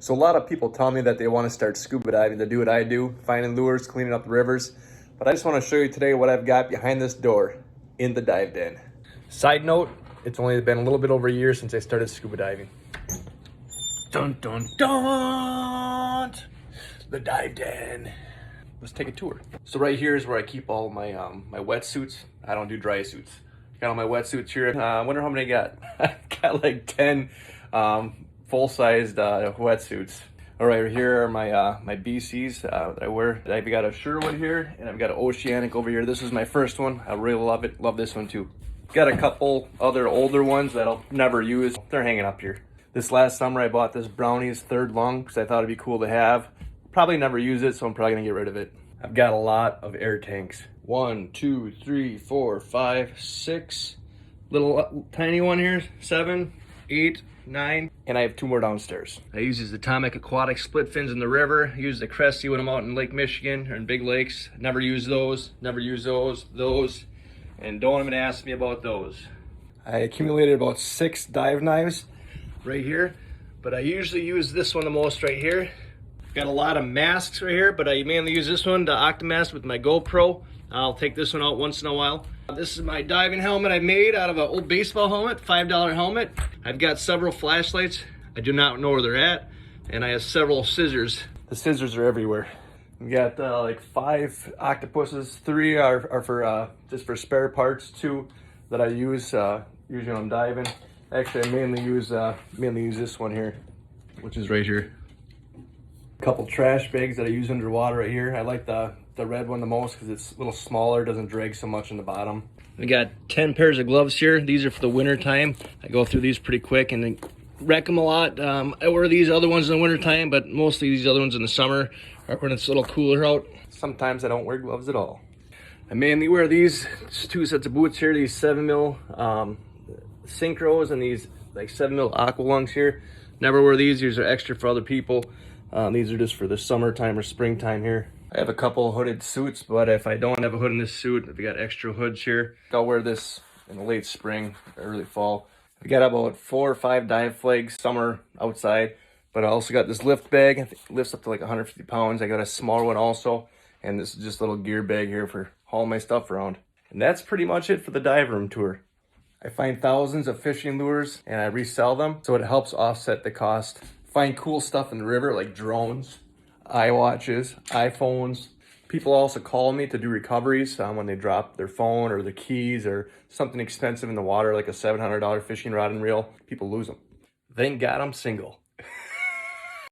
So a lot of people tell me that they want to start scuba diving to do what I do, finding lures, cleaning up the rivers. But I just want to show you today what I've got behind this door in the dive den. Side note, it's only been a little bit over a year since I started scuba diving. Dun dun dun! The dive den. Let's take a tour. So right here is where I keep all my my wetsuits. I don't do dry suits. Got all my wetsuits here. I wonder how many I got. I got like 10 full-sized wetsuits. All right, here are my my BCs that I wear. I've got a Sherwood here, and I've got an Oceanic over here. This is my first one. I really love it. Love this one too. Got a couple other older ones that I'll never use. They're hanging up here. This last summer, I bought this Brownies third lung because I thought it'd be cool to have. Probably never use it, so I'm probably gonna get rid of it. I've got a lot of air tanks. 1, 2, 3, 4, 5, 6. Little tiny one here. 7, 8, 9. And I have 2 more downstairs. I use these Atomic Aquatic split fins in the river. I use the Cresty when I'm out in Lake Michigan or in big lakes. Never use those. Never use those. And don't even ask me about those. I accumulated about 6 dive knives right here, but I usually use this one the most right here. Got a lot of masks right here, but I mainly use this one to Octomask with my GoPro. I'll take this one out once in a while. This is my diving helmet I made out of an old baseball helmet, $5 helmet. I've got several flashlights. I do not know where they're at. And I have several scissors. The scissors are everywhere. We got like 5 octopuses. 3 are for just for spare parts. 2 that I use usually when I'm diving. Actually, I mainly use this one here, which is right here. A couple trash bags that I use underwater right here. I like the red one the most because it's a little smaller, doesn't drag so much in the bottom. We got 10 pairs of gloves here. These are for the winter time. I go through these pretty quick and then wreck them a lot. I wear these other ones in the winter time, but mostly these other ones in the summer or when it's a little cooler out. Sometimes I don't wear gloves at all. I mainly wear these 2 sets of boots here, these 7mm synchros and these like 7mm aqua lungs here. Never wear these. These are extra for other people. These are just for the summertime or springtime here. I have a couple hooded suits, but if I don't have a hood in this suit, I've got extra hoods here. I'll wear this in the late spring, early fall. I got about 4 or 5 dive flags, summer outside, but I also got this lift bag. I think it lifts up to like 150 pounds. I got a smaller one also, and this is just a little gear bag here for hauling my stuff around. And that's pretty much it for the dive room tour. I find thousands of fishing lures and I resell them, so it helps offset the cost. Find cool stuff in the river like drones, iWatches, iPhones. People also call me to do recoveries when they drop their phone or their keys or something expensive in the water like a $700 fishing rod and reel. People lose them. Thank God I'm single.